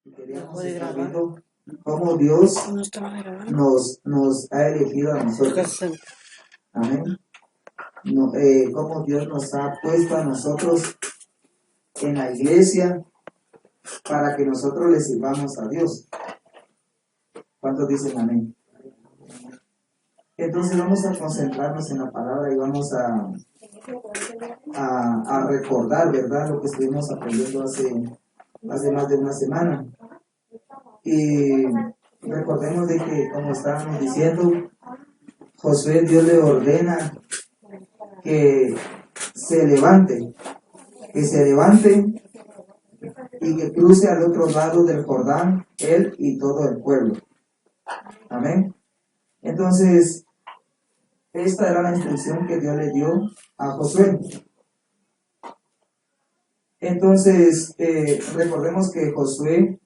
Y queríamos estar viendo cómo Dios nos ha elegido a nosotros. Amén. Cómo Dios nos ha puesto a nosotros en la iglesia para que nosotros le sirvamos a Dios. ¿Cuántos dicen amén? Entonces vamos a concentrarnos en la palabra y vamos a recordar, ¿verdad?, lo que estuvimos aprendiendo hace más de una semana. Y recordemos de que, como estábamos diciendo, Josué, Dios le ordena que se levante y que cruce al otro lado del Jordán, él y todo el pueblo. Amén. Entonces, esta era la instrucción que Dios le dio a Josué. Entonces, recordemos que Josué,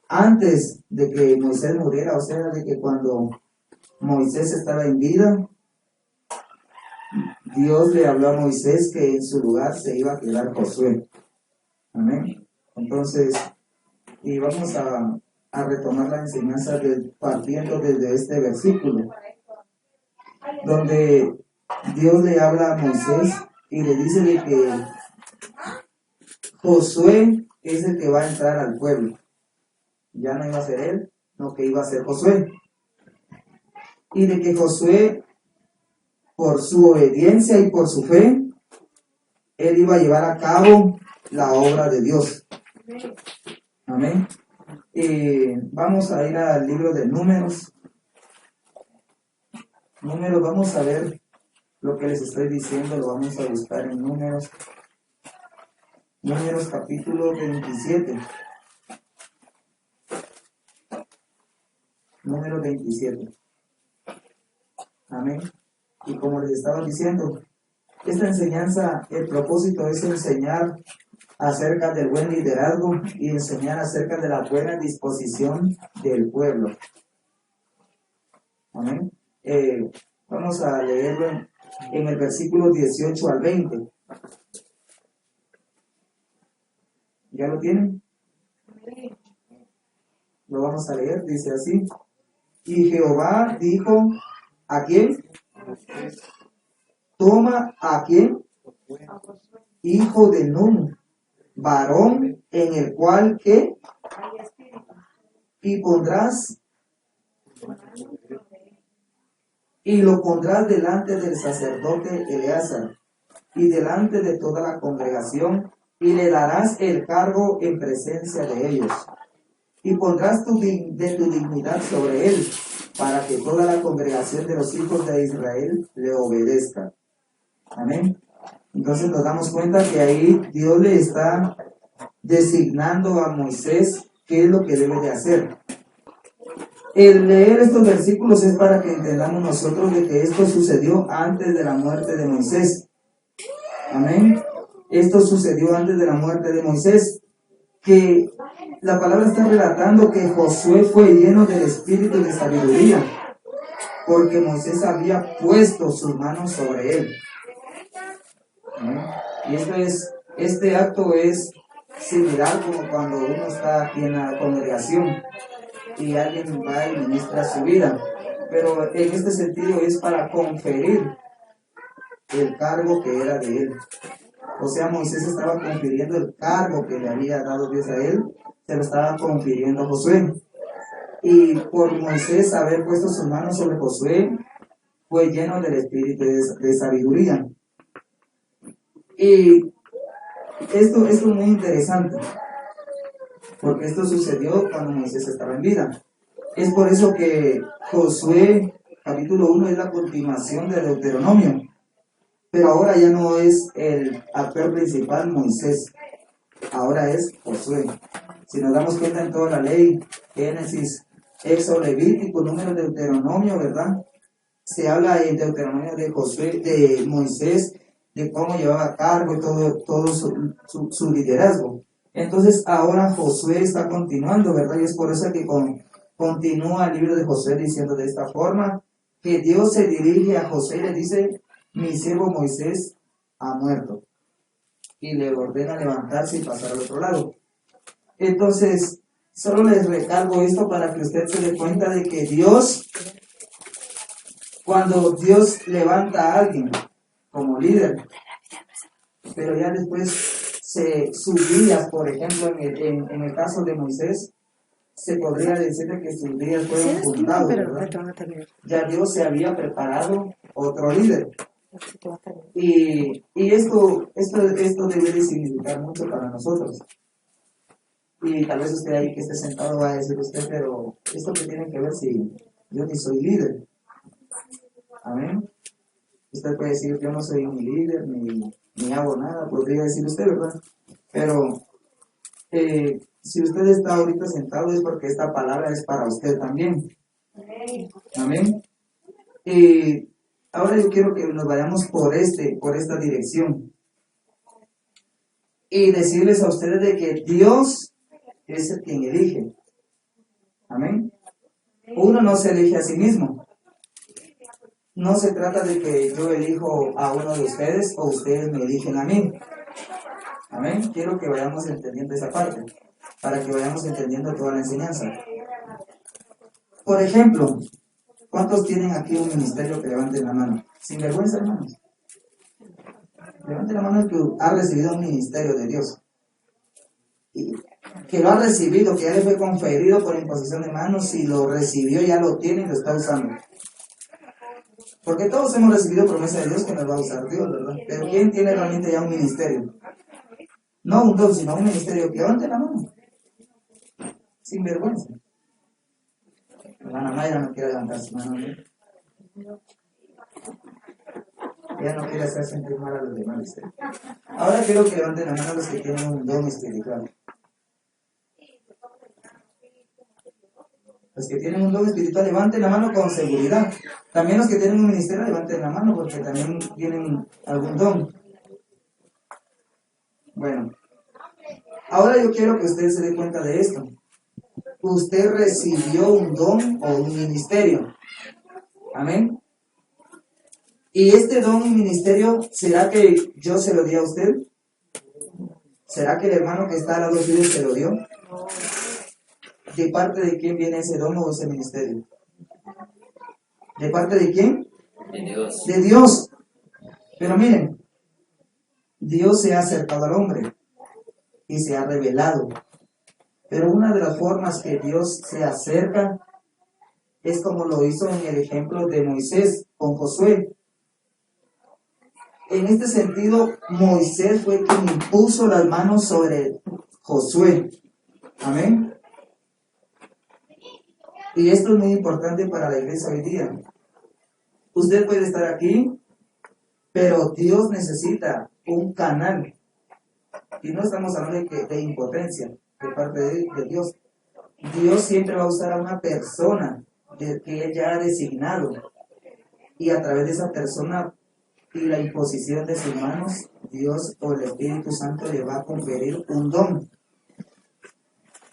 antes de que Moisés muriera, o sea, de que cuando Moisés estaba en vida, Dios le habló a Moisés que en su lugar se iba a quedar Josué. Amén. Entonces, y vamos a retomar la enseñanza partiendo desde este versículo, donde Dios le habla a Moisés y le dice de que Josué es el que va a entrar al pueblo. Ya no iba a ser él, no, que iba a ser Josué. Y de que Josué, por su obediencia y por su fe, él iba a llevar a cabo la obra de Dios. Amén. Vamos a ir al libro de Números. Números, vamos a ver lo que les estoy diciendo, lo vamos a buscar en Números. Números capítulo 27. Número 27. Amén. Y como les estaba diciendo, esta enseñanza, el propósito es enseñar acerca del buen liderazgo y enseñar acerca de la buena disposición del pueblo. Amén. Vamos a leerlo en el versículo 18 al 20. ¿Ya lo tienen? Lo vamos a leer, dice así. Y Jehová dijo, ¿a quién? Toma a quién? Hijo de Nun, varón en el cual ¿qué? Y lo pondrás delante del sacerdote Eleazar y delante de toda la congregación, y le darás el cargo en presencia de ellos, y pondrás de tu dignidad sobre él, para que toda la congregación de los hijos de Israel le obedezca. Amén. Entonces nos damos cuenta que ahí Dios le está designando a Moisés qué es lo que debe de hacer. El leer estos versículos es para que entendamos nosotros de que esto sucedió antes de la muerte de Moisés. Amén. Esto sucedió antes de la muerte de Moisés, que la palabra está relatando que Josué fue lleno del espíritu de sabiduría, porque Moisés había puesto sus manos sobre él. Amén. Y este acto es similar como cuando uno está aquí en la congregación y alguien va y ministra su vida, pero en este sentido es para conferir el cargo que era de él. O sea, Moisés estaba confiriendo el cargo que le había dado Dios a él, se lo estaba confiriendo a Josué. Y por Moisés haber puesto sus manos sobre Josué, fue lleno del espíritu de sabiduría. Y esto es muy interesante, porque esto sucedió cuando Moisés estaba en vida. Es por eso que Josué, capítulo 1, es la continuación de Deuteronomio. Pero ahora ya no es el actor principal Moisés, ahora es Josué. Si nos damos cuenta en toda la ley, Génesis, Éxodo, Levítico, Número, Deuteronomio, ¿verdad? Se habla en Deuteronomio de Josué, de Moisés, de cómo llevaba a cargo y todo su liderazgo. Entonces ahora Josué está continuando, ¿verdad? Y es por eso que continúa el libro de Josué diciendo de esta forma, que Dios se dirige a Josué y le dice: mi siervo Moisés ha muerto. y le ordena levantarse y pasar al otro lado. Entonces, solo les recalco esto para que usted se dé cuenta de que Dios, cuando Dios levanta a alguien como líder, pero ya después sus días, por ejemplo, en el caso de Moisés, se podría decir que sus días fueron contados, ¿verdad? Ya Dios se había preparado otro líder. Y esto debe de significar mucho para nosotros. Y tal vez usted ahí que esté sentado va a decir usted, pero ¿esto qué tiene que ver si yo ni soy líder? Amén. Usted puede decir, yo no soy un líder, ni hago nada, podría decir usted, ¿verdad? Pero si usted está ahorita sentado es porque esta palabra es para usted también. Amén. Y ahora yo quiero que nos vayamos por esta dirección. Y decirles a ustedes de que Dios es el quien elige. Amén. Uno no se elige a sí mismo. No se trata de que yo elijo a uno de ustedes o ustedes me eligen a mí. Amén. Quiero que vayamos entendiendo esa parte, para que vayamos entendiendo toda la enseñanza. Por ejemplo, ¿cuántos tienen aquí un ministerio que levanten la mano? Sin vergüenza, hermanos. Levanten la mano el que ha recibido un ministerio de Dios. Y que lo ha recibido, que ya le fue conferido por imposición de manos, si lo recibió, ya lo tiene y lo está usando. Porque todos hemos recibido promesa de Dios que nos va a usar Dios, ¿verdad? Pero ¿quién tiene realmente ya un ministerio? No un don, sino un ministerio. Que levante la mano. Sin vergüenza. La hermana Mayra no quiere levantar su mano, ¿no? Ella no quiere hacer sentir mal a los demás. Ahora quiero que levanten la mano los que tienen un don espiritual. Los que tienen un don espiritual, levanten la mano con seguridad. También los que tienen un ministerio, levanten la mano porque también tienen algún don. Bueno, ahora yo quiero que usted se dé cuenta de esto. Usted recibió un don o un ministerio. Amén. Y este don y ministerio, ¿será que yo se lo di a usted? ¿Será que el hermano que está al lado suyo se lo dio? ¿De parte de quién viene ese don o ese ministerio? ¿De parte de quién? De Dios. De Dios. Pero miren, Dios se ha acercado al hombre y se ha revelado. Pero una de las formas que Dios se acerca es como lo hizo en el ejemplo de Moisés con Josué. En este sentido, Moisés fue quien impuso las manos sobre Josué. Amén. Y esto es muy importante para la iglesia hoy día. Usted puede estar aquí, pero Dios necesita un canal. Y no estamos hablando de impotencia de parte de Dios. Dios siempre va a usar a una persona que Él ya ha designado. Y a través de esa persona y la imposición de sus manos, Dios o el Espíritu Santo le va a conferir un don.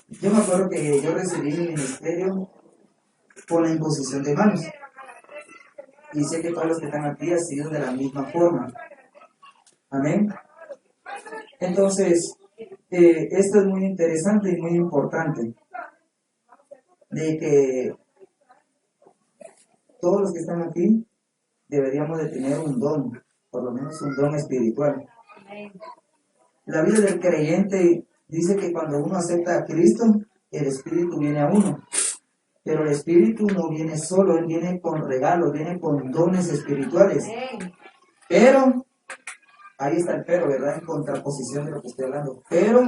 Yo me acuerdo que yo recibí mi ministerio por la imposición de manos. Y sé que todos los que están aquí han sido de la misma forma. Amén. Entonces, esto es muy interesante y muy importante. De que todos los que están aquí deberíamos de tener un don, por lo menos un don espiritual. La vida del creyente dice que cuando uno acepta a Cristo, el Espíritu viene a uno. Pero el Espíritu no viene solo, Él viene con regalos, viene con dones espirituales. Pero, ahí está el pero, ¿verdad? En contraposición de lo que estoy hablando. Pero,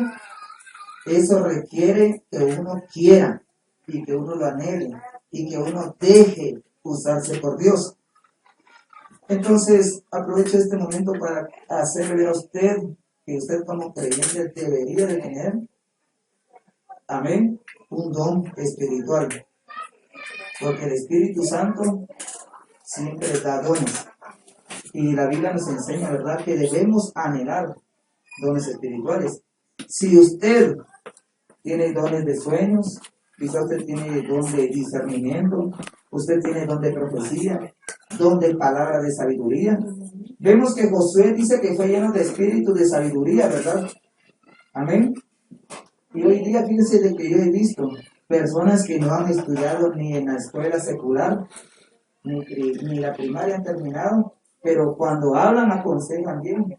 eso requiere que uno quiera, y que uno lo anhele, y que uno deje usarse por Dios. Entonces, aprovecho este momento para hacerle ver a usted que usted como creyente debería de tener, amén, un don espiritual. Porque el Espíritu Santo siempre da dones. Y la Biblia nos enseña, ¿verdad?, que debemos anhelar dones espirituales. Si usted tiene dones de sueños, quizás usted tiene don de discernimiento, usted tiene don de profecía, don de palabra de sabiduría. Vemos que Josué dice que fue lleno de espíritu de sabiduría, ¿verdad? Amén. Y hoy día, fíjense de que yo he visto personas que no han estudiado ni en la escuela secular, ni la primaria han terminado, pero cuando hablan aconsejan bien.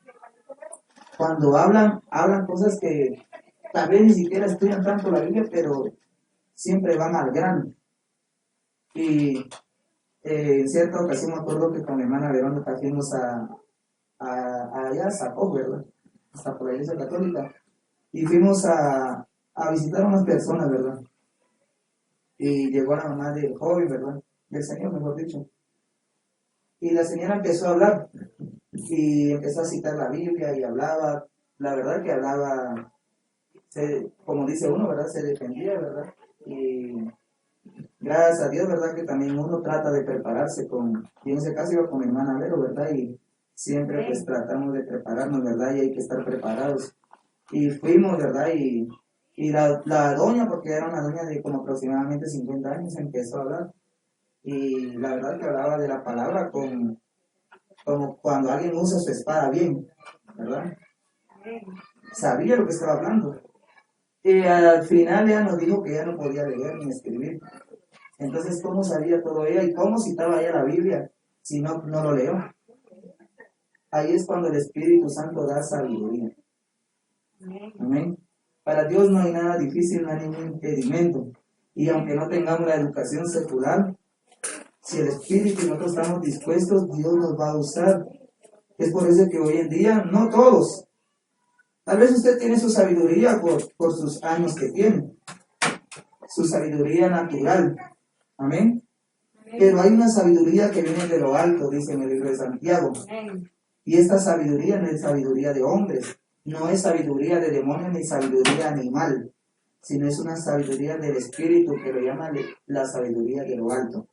Cuando hablan cosas que tal vez ni siquiera estudian tanto la Biblia, pero siempre van al grano. Y en cierta ocasión me acuerdo que con mi hermana Verónica fuimos allá a Sacó, ¿verdad? Hasta por la iglesia católica. Y fuimos a visitar a unas personas, ¿verdad? Y llegó la mamá del joven, ¿verdad? Del señor, mejor dicho. Y la señora empezó a hablar y empezó a citar la Biblia y hablaba, la verdad que hablaba, como dice uno, ¿verdad? Se defendía, ¿verdad? Y gracias a Dios, ¿verdad? Que también uno trata de prepararse y en ese caso iba con mi hermana Vero, ¿verdad? Y siempre pues tratamos de prepararnos, ¿verdad? Y hay que estar preparados. Y fuimos, ¿verdad? Y la doña, porque era una doña de como aproximadamente 50 años, empezó a hablar. Y la verdad que hablaba de la palabra como cuando alguien usa su espada bien, ¿verdad? Sabía lo que estaba hablando. Y al final ella nos dijo que ya no podía leer ni escribir. Entonces, ¿cómo sabía todo ella y cómo citaba ella la Biblia si no lo leyó? Ahí es cuando el Espíritu Santo da sabiduría. Amén. Para Dios no hay nada difícil, no hay ningún impedimento. Y aunque no tengamos la educación secular, si el Espíritu y nosotros estamos dispuestos, Dios nos va a usar. Es por eso que hoy en día, no todos. Tal vez usted tiene su sabiduría por sus años que tiene. Su sabiduría natural. Amén. Pero hay una sabiduría que viene de lo alto, dice en el libro de Santiago. Y esta sabiduría no es sabiduría de hombres, no es sabiduría de demonios ni sabiduría animal, sino es una sabiduría del Espíritu que lo llama la sabiduría de lo alto.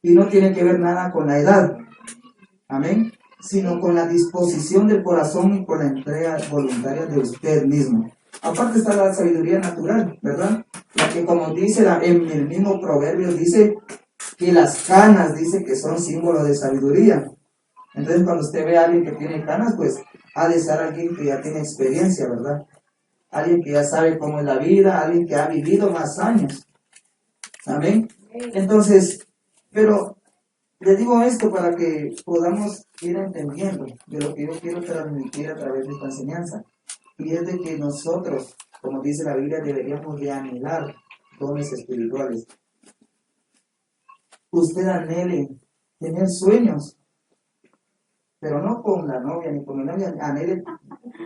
Y no tiene que ver nada con la edad, amén, sino con la disposición del corazón y con la entrega voluntaria de usted mismo. Aparte está la sabiduría natural, ¿verdad? La que como dice en el mismo proverbio, dice que las canas, dice que son símbolos de sabiduría. Entonces cuando usted ve a alguien que tiene canas, pues ha de ser alguien que ya tiene experiencia, ¿verdad? Alguien que ya sabe cómo es la vida, alguien que ha vivido más años. Amén. Entonces, pero le digo esto para que podamos ir entendiendo de lo que yo quiero transmitir a través de esta enseñanza. Y es de que nosotros, como dice la Biblia, deberíamos de anhelar dones espirituales. Usted anhele tener sueños, pero no con la novia ni con la novia, anhele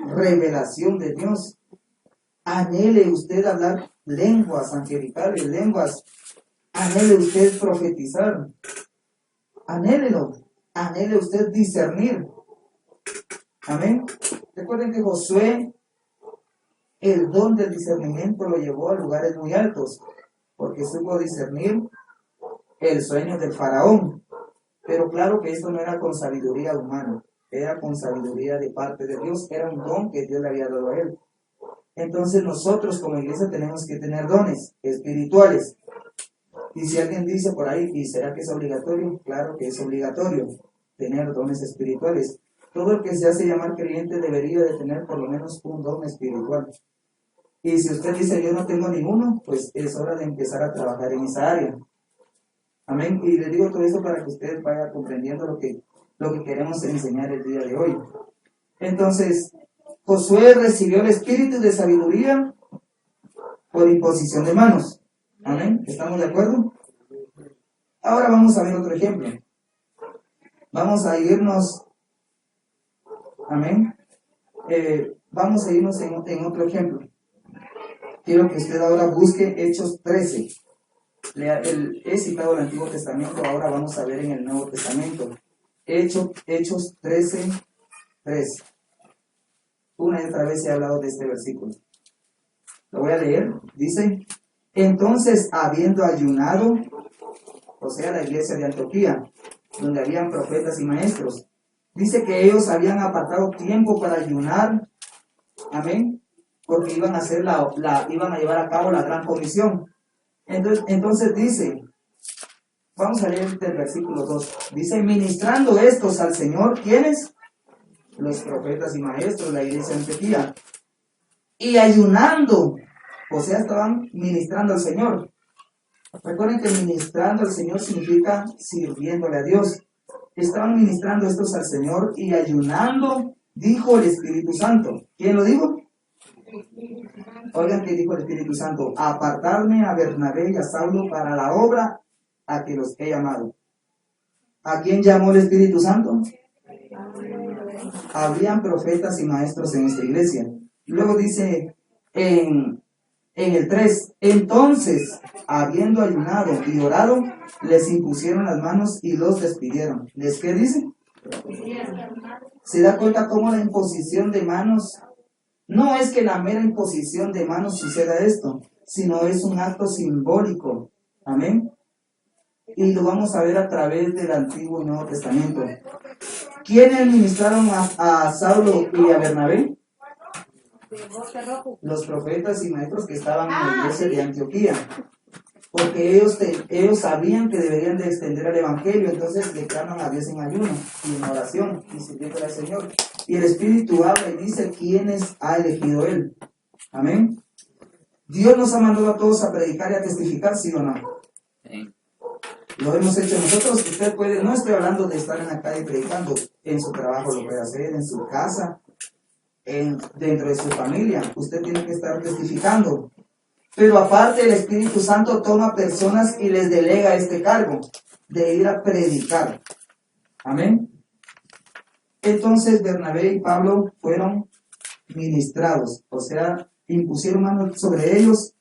revelación de Dios. Anhele usted hablar lenguas angelicales, lenguas. Anhele usted profetizar. Anhélelo. Anhele usted discernir. Amén. Recuerden que Josué, el don del discernimiento lo llevó a lugares muy altos, porque supo discernir el sueño del faraón. Pero claro que esto no era con sabiduría humana, era con sabiduría de parte de Dios, era un don que Dios le había dado a él. Entonces nosotros como iglesia tenemos que tener dones espirituales. Y si alguien dice por ahí, ¿y será que es obligatorio? Claro que es obligatorio tener dones espirituales. Todo el que se hace llamar creyente debería de tener por lo menos un don espiritual. Y si usted dice yo no tengo ninguno, pues es hora de empezar a trabajar en esa área. Amén. Y le digo todo eso para que usted vaya comprendiendo lo que queremos enseñar el día de hoy. Entonces, Josué recibió el espíritu de sabiduría por imposición de manos. Amén. ¿Estamos de acuerdo? Ahora vamos a ver otro ejemplo. Vamos a irnos. Amén. Vamos a irnos en otro ejemplo. Quiero que usted ahora busque Hechos 13. He citado el Antiguo Testamento, ahora vamos a ver en el Nuevo Testamento. Hechos 13, 3. Una y otra vez he hablado de este versículo. Lo voy a leer. Dice, entonces habiendo ayunado, o sea, la iglesia de Antioquía, donde habían profetas y maestros, dice que ellos habían apartado tiempo para ayunar, amén, porque iban a hacer iban a llevar a cabo la gran comisión. Entonces dice, Vamos a leer del versículo 2. Dice, ministrando estos al Señor, ¿quiénes? Los profetas y maestros, la iglesia Antioquía. Y ayunando, o sea, estaban ministrando al Señor. Recuerden que ministrando al Señor significa sirviéndole a Dios. Estaban ministrando estos al Señor y ayunando, dijo el Espíritu Santo. ¿Quién lo dijo? Oigan qué dijo el Espíritu Santo. Apartarme a Bernabé y a Saulo para la obra a que los he llamado. ¿A quién llamó el Espíritu Santo? Habrían profetas y maestros en esta iglesia. Luego dice en el 3, entonces, habiendo ayunado y orado, les impusieron las manos y los despidieron. ¿Les qué dice? ¿Se da cuenta cómo la imposición de manos? No es que la mera imposición de manos suceda esto, sino es un acto simbólico. Amén. Y lo vamos a ver a través del Antiguo y Nuevo Testamento. ¿Quiénes ministraron a Saulo y a Bernabé? Los profetas y maestros que estaban en la iglesia de Antioquía. Porque ellos sabían que deberían de extender el Evangelio, entonces le claman a Dios en ayuno y en oración y sirviéndole al Señor. Y el Espíritu habla y dice quiénes ha elegido Él. Amén. Dios nos ha mandado a todos a predicar y a testificar, ¿sí o no? Lo hemos hecho nosotros. Usted puede, no estoy hablando de estar en la calle predicando, en su trabajo lo puede hacer, en su casa, dentro de su familia. Usted tiene que estar testificando. Pero aparte el Espíritu Santo toma personas y les delega este cargo de ir a predicar. Amén. Entonces Bernabé y Pablo fueron ministrados, o sea, impusieron manos sobre ellos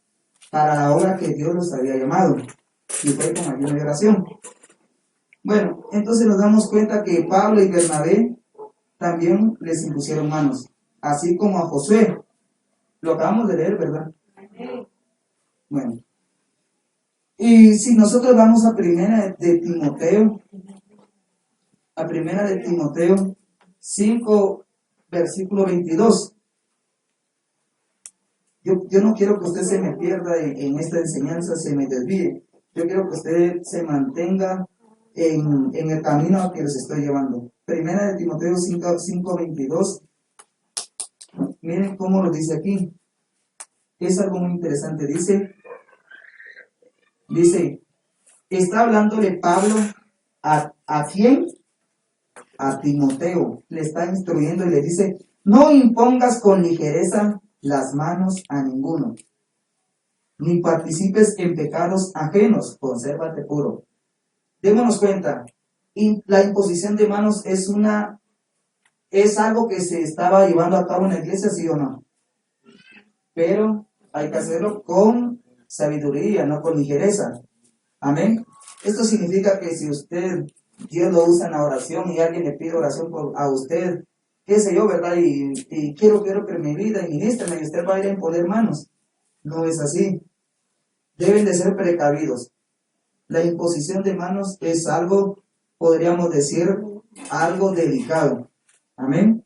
para la obra que Dios los había llamado. Y fue con ayuno y oración. Bueno, entonces nos damos cuenta que Pablo y Bernabé también les impusieron manos, así como a Josué. Lo acabamos de leer, ¿verdad? Bueno. Y si nosotros vamos a primera de Timoteo 5, versículo 22. Yo no quiero que usted se me pierda en esta enseñanza, se me desvíe. Yo quiero que usted se mantenga en el camino a que les estoy llevando. Primera de Timoteo 5, 22. Miren cómo lo dice aquí. Es algo muy interesante. Dice, está hablándole Pablo ¿a quién? A Timoteo. Le está instruyendo y le dice, no impongas con ligereza las manos a ninguno, ni participes en pecados ajenos, consérvate puro. Démonos cuenta, la imposición de manos es algo que se estaba llevando a cabo en la iglesia, ¿sí o no? Pero hay que hacerlo con sabiduría, no con ligereza. Amén. Esto significa que si Dios lo usa en la oración y alguien le pide oración a usted, qué sé yo, ¿verdad? Y quiero que me vida y ministreme y usted va a ir a imponer manos. No es así. Deben de ser precavidos. La imposición de manos es algo, podríamos decir, algo delicado. Amén.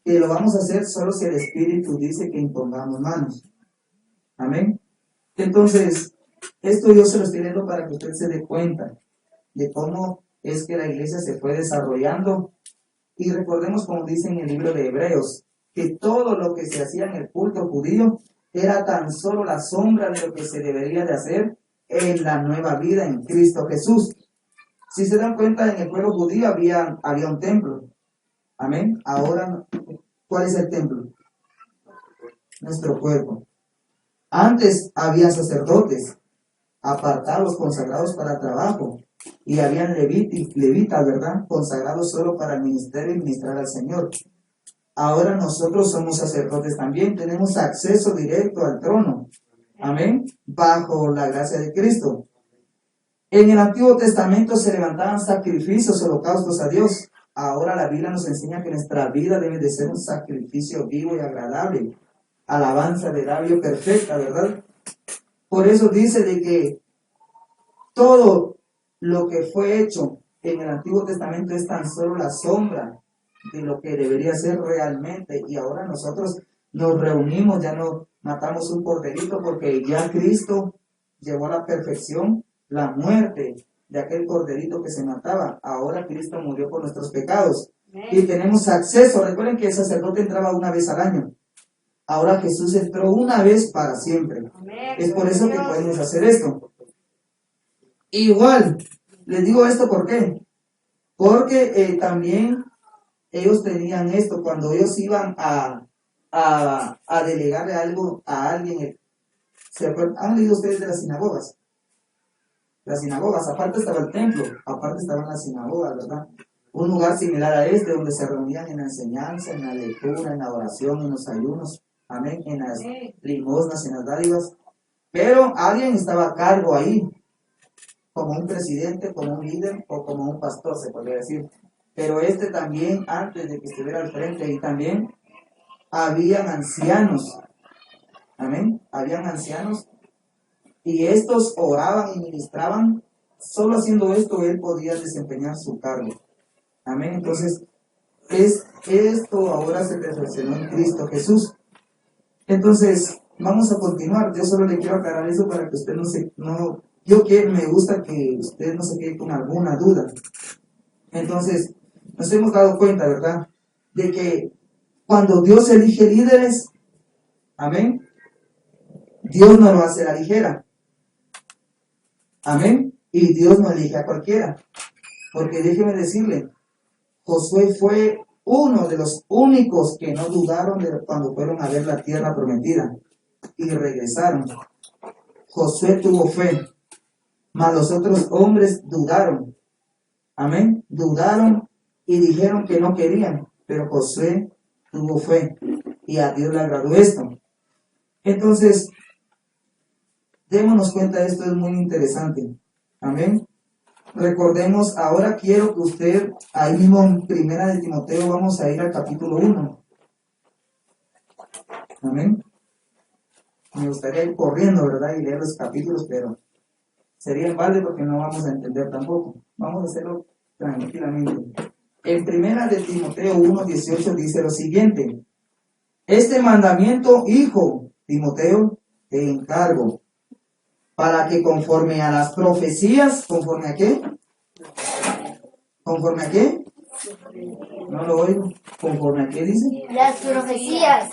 Y lo vamos a hacer solo si el Espíritu dice que impongamos manos. Amén. Entonces, esto yo se lo estoy leyendo para que usted se dé cuenta de cómo es que la iglesia se fue desarrollando. Y recordemos, como dice en el libro de Hebreos, que todo lo que se hacía en el culto judío era tan solo la sombra de lo que se debería de hacer en la nueva vida en Cristo Jesús. Si se dan cuenta, en el pueblo judío había un templo. Amén. Ahora, ¿cuál es el templo? Nuestro cuerpo. Antes había sacerdotes apartados, consagrados para trabajo, y habían levitas, ¿verdad? Consagrados solo para el ministerio y ministrar al Señor. Ahora nosotros somos sacerdotes también, tenemos acceso directo al trono. Amén. Bajo la gracia de Cristo. En el Antiguo Testamento se levantaban sacrificios, holocaustos a Dios. Ahora la Biblia nos enseña que nuestra vida debe de ser un sacrificio vivo y agradable. Alabanza de labio perfecta, ¿verdad? Por eso dice de que todo lo que fue hecho en el Antiguo Testamento es tan solo la sombra de lo que debería ser realmente. Y ahora nosotros nos reunimos, ya no matamos un corderito porque ya Cristo llevó a la perfección la muerte de aquel corderito que se mataba. Ahora Cristo murió por nuestros pecados. Y tenemos acceso. Recuerden que el sacerdote entraba una vez al año. Ahora Jesús entró una vez para siempre. Es por eso que podemos hacer esto. Igual, les digo esto ¿por qué? Porque también ellos tenían esto. Cuando ellos iban a delegarle algo a alguien. ¿Han leído ustedes de las sinagogas? Las sinagogas, aparte estaba el templo, aparte estaban las sinagogas, ¿verdad? Un lugar similar a este, donde se reunían en la enseñanza, en la lectura, en la oración, en los ayunos, amén, en las limosnas, en las dádivas. Pero alguien estaba a cargo ahí, como un presidente, como un líder o como un pastor, se podría decir. Pero este también, antes de que estuviera al frente, ahí también habían ancianos, amén, habían ancianos. Y estos oraban y ministraban. Solo haciendo esto él podía desempeñar su cargo. Amén. Entonces, esto ahora se perfeccionó en Cristo Jesús. Entonces, vamos a continuar. Yo solo le quiero aclarar eso para que usted me gusta que usted no se quede con alguna duda. Entonces, nos hemos dado cuenta, ¿verdad? De que cuando Dios elige líderes, amén, Dios no lo hace a la ligera. Amén. Y Dios no elige a cualquiera. Porque déjeme decirle, Josué fue uno de los únicos que no dudaron cuando fueron a ver la tierra prometida y regresaron. Josué tuvo fe, mas los otros hombres dudaron. Amén. Dudaron y dijeron que no querían, pero Josué tuvo fe y a Dios le agradó esto. Entonces, démonos cuenta, esto es muy interesante. Amén. Recordemos, ahora quiero que usted, ahí mismo en Primera de Timoteo, vamos a ir al capítulo 1. Amén. Me gustaría ir corriendo, ¿verdad? Y leer los capítulos, pero sería en balde porque no vamos a entender tampoco. Vamos a hacerlo tranquilamente. En Primera de Timoteo 1:18 dice lo siguiente: este mandamiento, hijo Timoteo, te encargo, para que conforme a las profecías, ¿conforme a qué? ¿Conforme a qué? No lo oigo. ¿Conforme a qué dice? Las profecías.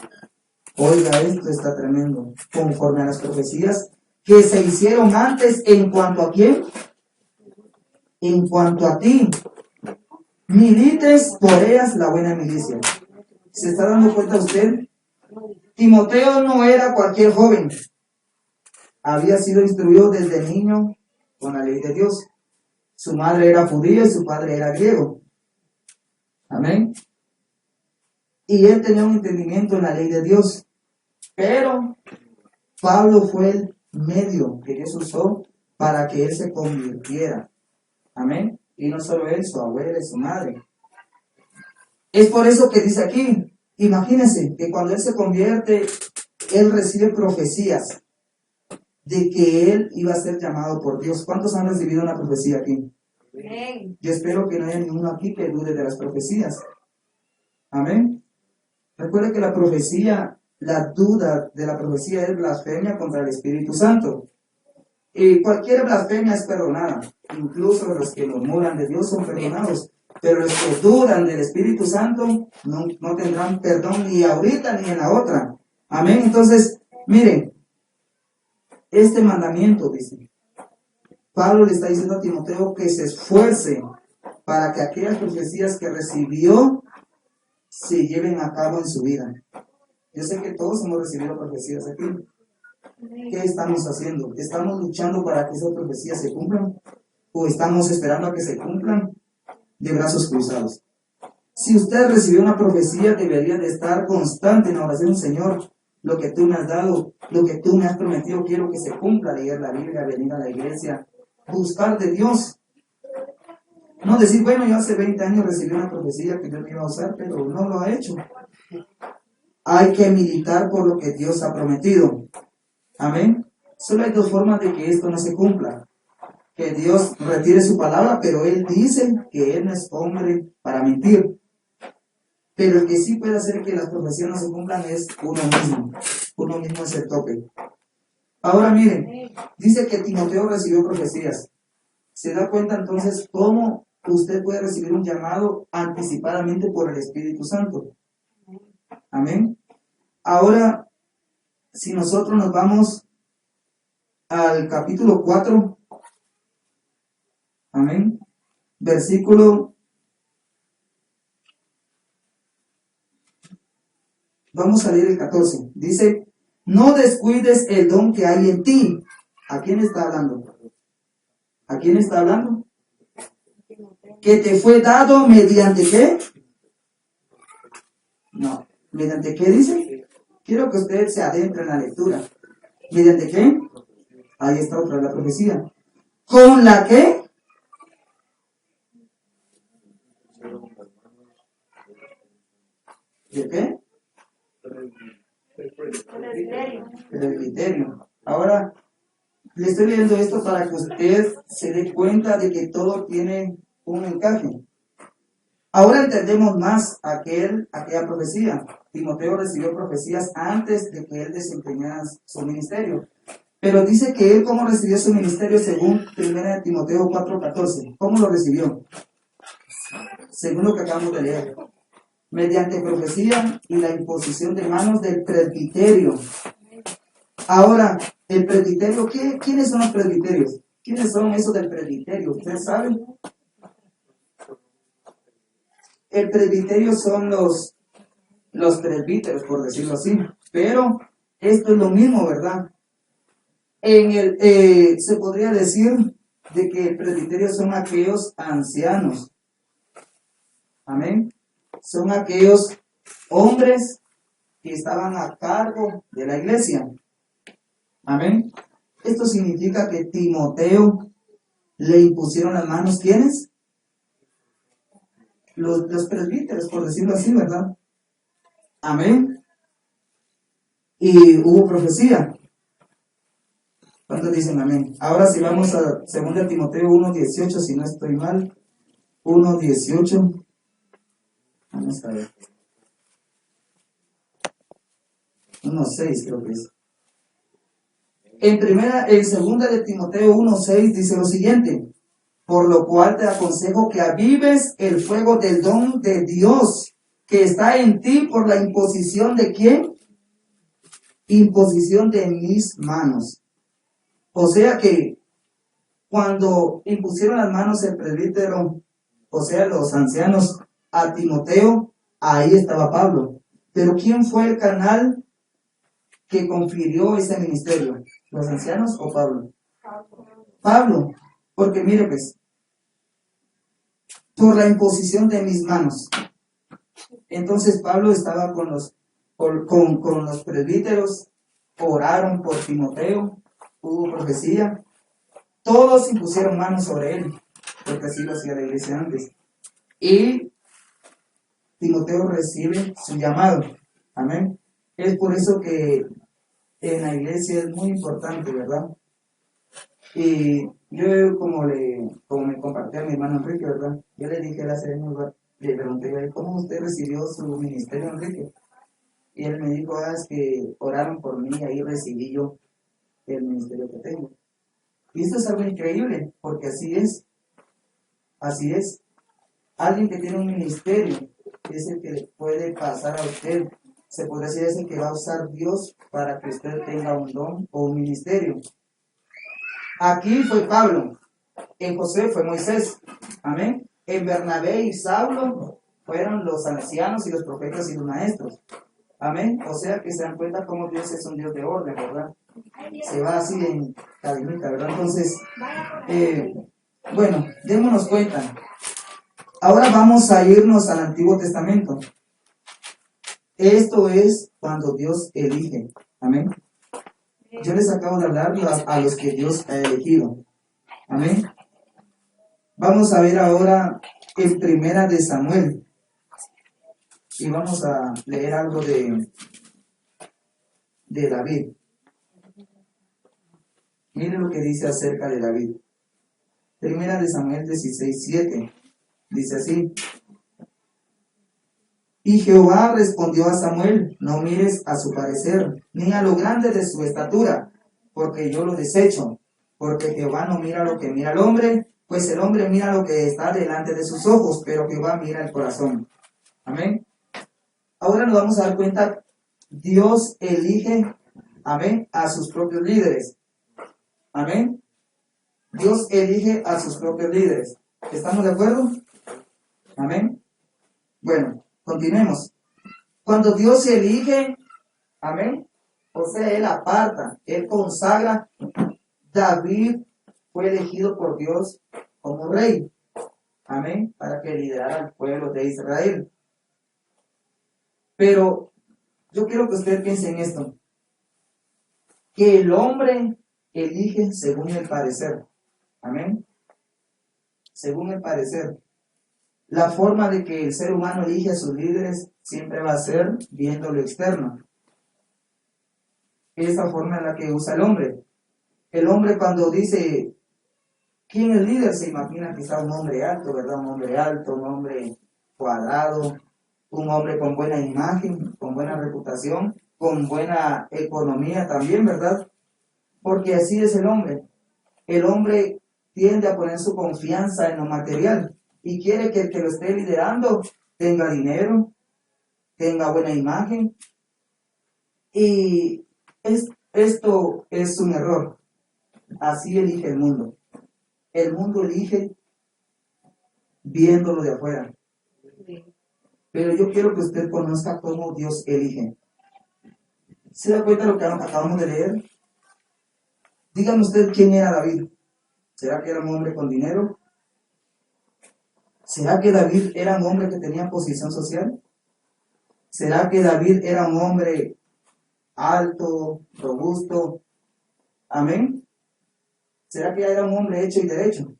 Oiga, esto está tremendo. Conforme a las profecías que se hicieron antes, ¿en cuanto a quién? En cuanto a ti. Milites por ellas la buena milicia. ¿Se está dando cuenta usted? Timoteo no era cualquier joven. Había sido instruido desde niño con la ley de Dios. Su madre era judía y su padre era griego. Amén. Y él tenía un entendimiento en la ley de Dios. Pero Pablo fue el medio que Dios usó para que él se convirtiera. Amén. Y no solo él, su abuela y su madre. Es por eso que dice aquí, imagínense que cuando él se convierte, él recibe profecías de que él iba a ser llamado por Dios. ¿Cuántos han recibido una profecía aquí? Amén. Yo espero que no haya ninguno aquí que dude de las profecías. Amén. Recuerde que la profecía, la duda de la profecía es blasfemia contra el Espíritu Santo. Y cualquier blasfemia es perdonada. Incluso los que murmuran de Dios son perdonados. Pero los que dudan del Espíritu Santo no tendrán perdón ni ahorita ni en la otra. Amén. Entonces, miren, este mandamiento, dice, Pablo le está diciendo a Timoteo que se esfuerce para que aquellas profecías que recibió se lleven a cabo en su vida. Yo sé que todos hemos recibido profecías aquí. ¿Qué estamos haciendo? ¿Estamos luchando para que esas profecías se cumplan? ¿O estamos esperando a que se cumplan de brazos cruzados? Si usted recibió una profecía, debería de estar constante en oración. Señor, lo que tú me has dado, lo que tú me has prometido, quiero que se cumpla. Leer la Biblia, venir a la iglesia, buscar de Dios. No decir, bueno, yo hace 20 años recibí una profecía que Dios me iba a usar, pero no lo ha hecho. Hay que militar por lo que Dios ha prometido. Amén. Solo hay dos formas de que esto no se cumpla. Que Dios retire su palabra, pero Él dice que Él no es hombre para mentir. Pero el que sí puede hacer que las profecías no se cumplan es uno mismo. Uno mismo es el tope. Ahora miren, dice que Timoteo recibió profecías. ¿Se da cuenta entonces cómo usted puede recibir un llamado anticipadamente por el Espíritu Santo? Amén. Ahora, si nosotros nos vamos al capítulo 4, amén, versículo, vamos a leer el 14, dice, no descuides el don que hay en ti. ¿A quién está hablando? ¿A quién está hablando? Que te fue dado mediante ¿qué? No, ¿mediante qué dice? Quiero que usted se adentre en la lectura. ¿Mediante qué? Ahí está otra la profecía. ¿Con la qué? ¿De qué? Presbiterio. Ahora, le estoy leyendo esto para que usted se dé cuenta de que todo tiene un encaje. Ahora entendemos más aquella profecía. Timoteo recibió profecías antes de que él desempeñara su ministerio. Pero dice que él, ¿cómo recibió su ministerio según 1 Timoteo 4:14? ¿Cómo lo recibió? Según lo que acabamos de leer. Mediante profecía y la imposición de manos del presbiterio. Ahora, el presbiterio, ¿quiénes son los presbiterios? ¿Quiénes son esos del presbiterio? ¿Ustedes saben? El presbiterio son los presbíteros, por decirlo así. Pero esto es lo mismo, ¿verdad? Se podría decir de que el presbiterio son aquellos ancianos. Amén. Son aquellos hombres que estaban a cargo de la iglesia. Amén. Esto significa que Timoteo le impusieron las manos, ¿quiénes? Los presbíteros, por decirlo así, ¿verdad? Amén. Y hubo profecía. ¿Cuántos dicen amén? Ahora si vamos a 2 Timoteo 1:18, si no estoy mal, 1:18. Vamos a ver. 1:6 creo que es. En 2 de Timoteo 1:6 dice lo siguiente: por lo cual te aconsejo que avives el fuego del don de Dios que está en ti por la imposición de ¿quién? Imposición de mis manos. O sea que cuando impusieron las manos el presbítero, o sea los ancianos, a Timoteo, ahí estaba Pablo. Pero ¿quién fue el canal que confirió ese ministerio? ¿Los ancianos o Pablo? Pablo, porque mire pues, por la imposición de mis manos. Entonces Pablo estaba con los presbíteros, oraron por Timoteo, hubo profecía, todos impusieron manos sobre él, porque así lo hacía la iglesia antes. Y Timoteo recibe su llamado. Amén. Es por eso que en la iglesia es muy importante, ¿verdad? Y yo como me compartí a mi hermano Enrique, ¿verdad? Yo le dije a la señora, le pregunté, ¿cómo usted recibió su ministerio, Enrique? Y él me dijo, es que oraron por mí y ahí recibí yo el ministerio que tengo. Y esto es algo increíble, porque así es. Así es. Alguien que tiene un ministerio es el que le puede pasar a usted. Se podría decir, es el que va a usar Dios para que usted tenga un don o un ministerio. Aquí fue Pablo, en José fue Moisés, amén. En Bernabé y Saulo fueron los ancianos y los profetas y los maestros, amén. O sea que se dan cuenta cómo Dios es un Dios de orden, ¿verdad? Se va así en cadenita, ¿verdad? Entonces, bueno, démonos cuenta. Ahora vamos a irnos al Antiguo Testamento. Esto es cuando Dios elige, amén. Yo les acabo de hablar a los que Dios ha elegido. Amén. Vamos a ver ahora en 1 de Samuel. Y vamos a leer algo de David. Miren lo que dice acerca de David. 1 de Samuel 16:7. Dice así: y Jehová respondió a Samuel: no mires a su parecer, ni a lo grande de su estatura, porque yo lo desecho. Porque Jehová no mira lo que mira el hombre, Pues el hombre mira lo que está delante de sus ojos, pero Jehová mira el corazón. Amén. Ahora nos vamos a dar cuenta, Dios elige, amén, a sus propios líderes. Amén. Dios elige a sus propios líderes. ¿Estamos de acuerdo? Amén. Bueno, continuemos. Cuando Dios elige, amén, o sea, Él aparta, Él consagra, David fue elegido por Dios como rey. Amén, para que liderara al pueblo de Israel. Pero yo quiero que usted piense en esto, que el hombre elige según el parecer. Amén. Según el parecer. La forma de que el ser humano elige a sus líderes siempre va a ser viendo lo externo. Esa forma es la que usa el hombre. El hombre cuando dice, ¿quién es líder? Se imagina quizá un hombre alto, ¿verdad? Un hombre alto, un hombre cuadrado, un hombre con buena imagen, con buena reputación, con buena economía también, ¿verdad? Porque así es el hombre. El hombre tiende a poner su confianza en lo material y quiere que el que lo esté liderando tenga dinero, tenga buena imagen. Y esto es un error. Así elige el mundo. El mundo elige viéndolo de afuera. Pero yo quiero que usted conozca cómo Dios elige. ¿Se da cuenta de lo que acabamos de leer? Dígame usted quién era David. ¿Será que era un hombre con dinero? ¿Será que David era un hombre que tenía posición social? ¿Será que David era un hombre alto, robusto? Amén. ¿Será que era un hombre hecho y derecho?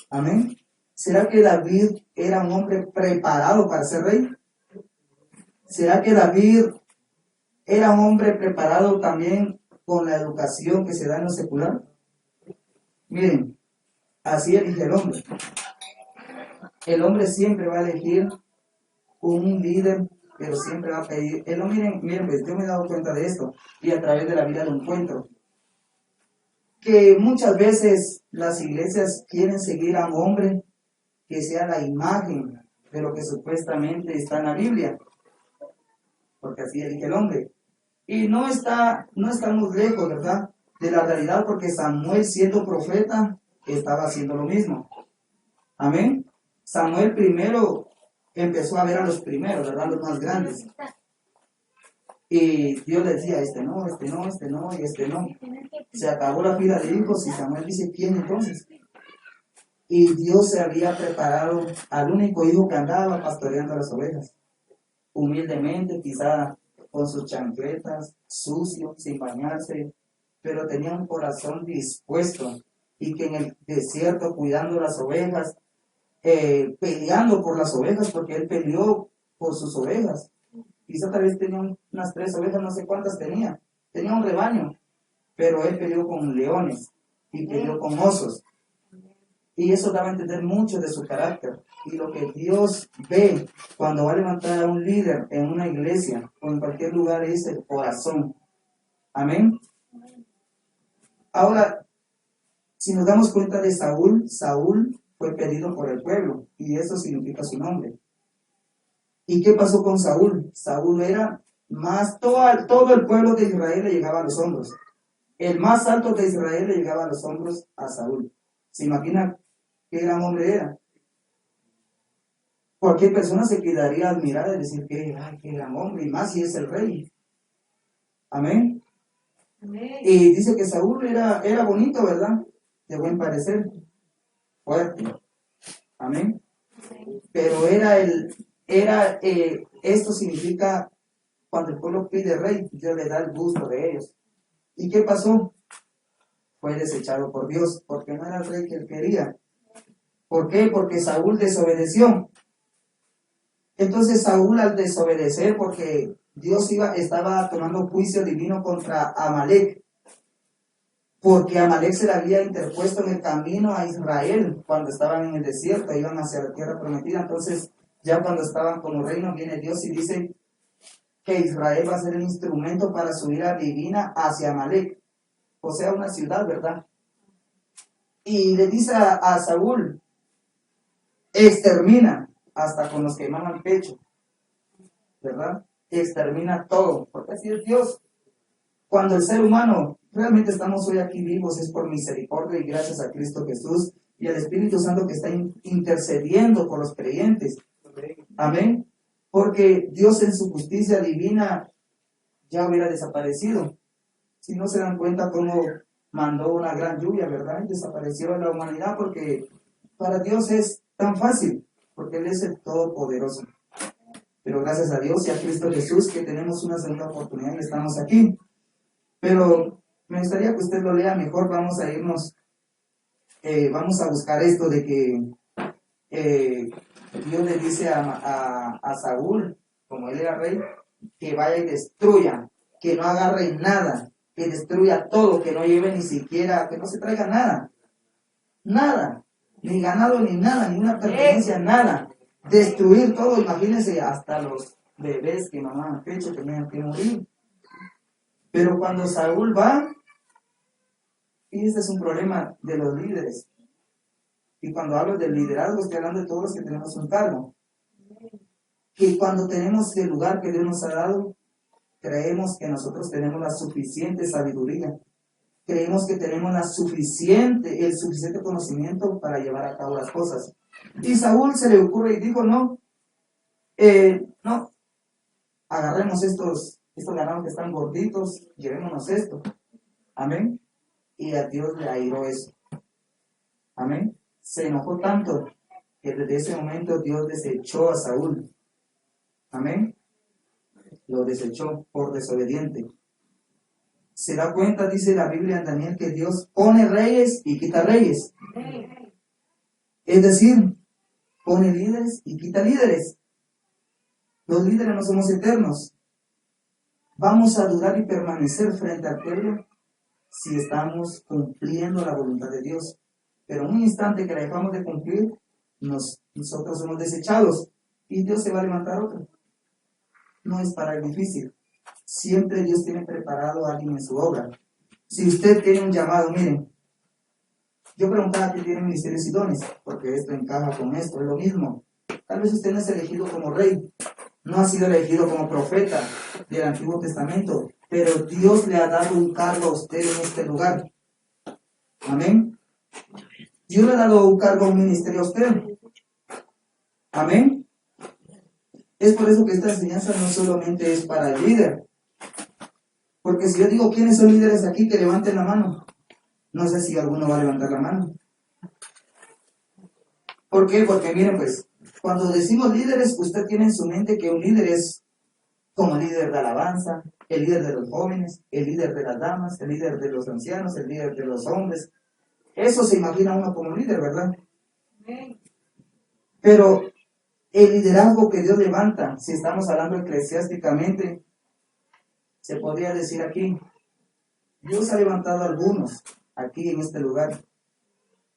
Amén. ¿Será que David era un hombre preparado para ser rey? ¿Será que David era un hombre preparado también con la educación que se da en lo secular? Miren, así elige el hombre. El hombre siempre va a elegir un líder, pero siempre va a pedir. Miren, pues yo me he dado cuenta de esto y a través de la vida lo encuentro. Que muchas veces las iglesias quieren seguir a un hombre que sea la imagen de lo que supuestamente está en la Biblia, porque así elige el hombre. Y no estamos lejos, ¿verdad?, de la realidad, porque Samuel, siendo profeta, estaba haciendo lo mismo. Amén. Samuel primero empezó a ver a los primeros, ¿verdad?, los más grandes. Y Dios le decía, este no, este no, este no y este no. Se acabó la fila de hijos y Samuel dice, ¿quién entonces? Y Dios se había preparado al único hijo que andaba pastoreando las ovejas. Humildemente, quizá con sus chancletas, sucio, sin bañarse, pero tenía un corazón dispuesto y que en el desierto cuidando las ovejas, peleando por las ovejas, porque él peleó por sus ovejas. Quizá tal vez tenía unas 3 ovejas, no sé cuántas tenía. Tenía un rebaño, pero él peleó con leones y peleó con osos. Y eso daba a entender mucho de su carácter. Y lo que Dios ve cuando va a levantar a un líder en una iglesia o en cualquier lugar es el corazón. Amén. Ahora, si nos damos cuenta de Saúl, Saúl fue pedido por el pueblo y eso significa su nombre. ¿Y qué pasó con Saúl? Saúl era más, todo el pueblo de Israel le llegaba a los hombros. El más alto de Israel le llegaba a los hombros a Saúl. ¿Se imagina qué gran hombre era? Cualquier persona se quedaría admirada y decir que, ay, qué gran hombre, y más si es el rey. Amén. Amén. Y dice que Saúl era bonito, ¿verdad? De buen parecer, fuerte. Amén. Pero esto significa, cuando el pueblo pide rey, Dios le da el gusto de ellos. ¿Y qué pasó? Fue desechado por Dios, porque no era el rey que él quería. ¿Por qué? Porque Saúl desobedeció. Entonces Saúl, al desobedecer, porque Dios estaba tomando juicio divino contra Amalek, porque Amalek se le había interpuesto en el camino a Israel cuando estaban en el desierto, iban hacia la tierra prometida. Entonces, ya cuando estaban como reino, viene Dios y dice que Israel va a ser el instrumento para subir a Divina hacia Amalek, o sea, una ciudad, ¿verdad? y le dice a Saúl, extermina hasta con los que maman pecho, ¿verdad? Extermina todo, porque así es Dios. Cuando el ser humano realmente estamos hoy aquí vivos es por misericordia y gracias a Cristo Jesús y al Espíritu Santo que está intercediendo por los creyentes. Amén. Porque Dios en su justicia divina ya hubiera desaparecido. Si no se dan cuenta cómo mandó una gran lluvia, ¿verdad? Y desapareció la humanidad porque para Dios es tan fácil, porque Él es el Todopoderoso. Pero gracias a Dios y a Cristo Jesús que tenemos una segunda oportunidad y estamos aquí. Pero me gustaría que usted lo lea mejor. Vamos a irnos, vamos a buscar esto de que Dios le dice a Saúl, como él era rey, que vaya y destruya, que no agarre nada, que destruya todo, que no lleve ni siquiera, que no se traiga nada, nada, ni ganado ni nada, ni una pertenencia, nada, destruir todo. Imagínense, hasta los bebés que mamaban pecho tenían que morir. Pero cuando Saúl va, y este es un problema de los líderes, y cuando hablo del liderazgo estoy hablando de todos los que tenemos un cargo, que cuando tenemos el lugar que Dios nos ha dado, creemos que nosotros tenemos la suficiente sabiduría, creemos que tenemos el suficiente conocimiento para llevar a cabo las cosas. Y Saúl se le ocurre y dijo, no, agarremos estos ganados que están gorditos, llevémonos esto. Amén. Y a Dios le airó eso. Amén. Se enojó tanto que desde ese momento Dios desechó a Saúl. Amén. Lo desechó por desobediente. Se da cuenta, dice la Biblia en Daniel, que Dios pone reyes y quita reyes. Es decir, pone líderes y quita líderes. Los líderes no somos eternos. Vamos a durar y permanecer frente al pueblo si estamos cumpliendo la voluntad de Dios. Pero en un instante que la dejamos de cumplir, nosotros somos desechados y Dios se va a levantar otro. No es para el difícil. Siempre Dios tiene preparado a alguien en su obra. Si usted tiene un llamado, miren, yo preguntaba que tiene ministerios y dones, porque esto encaja con esto, es lo mismo. Tal vez usted no es elegido como rey, no ha sido elegido como profeta del Antiguo Testamento, pero Dios le ha dado un cargo a usted en este lugar. Amén. Dios le ha dado un cargo, un ministerio a usted. Amén. Es por eso que esta enseñanza no solamente es para el líder. Porque si yo digo, ¿quiénes son líderes aquí? Que levanten la mano. No sé si alguno va a levantar la mano. ¿Por qué? Porque miren pues, cuando decimos líderes, usted tiene en su mente que un líder es como el líder de alabanza, el líder de los jóvenes, el líder de las damas, el líder de los ancianos, el líder de los hombres. Eso se imagina uno como líder, ¿verdad? Pero el liderazgo que Dios levanta, si estamos hablando eclesiásticamente, se podría decir aquí, Dios ha levantado a algunos aquí en este lugar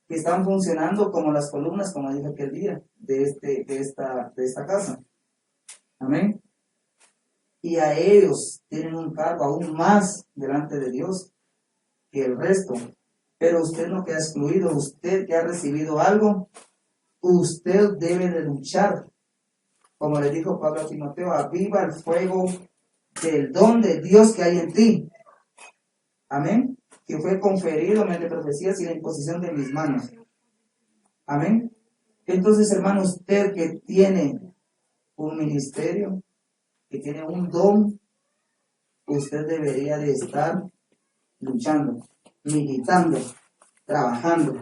que están funcionando como las columnas, como dije aquel día, de esta casa. Amén. Y a ellos tienen un cargo aún más delante de Dios que el resto. Pero usted no queda excluido, usted que ha recibido algo, usted debe de luchar. Como le dijo Pablo a Timoteo, aviva el fuego del don de Dios que hay en ti. Amén. Que fue conferido mediante profecías y la imposición de mis manos. Amén. Entonces, hermano, usted que tiene un ministerio, que tiene un don, usted debería de estar luchando, militando, trabajando.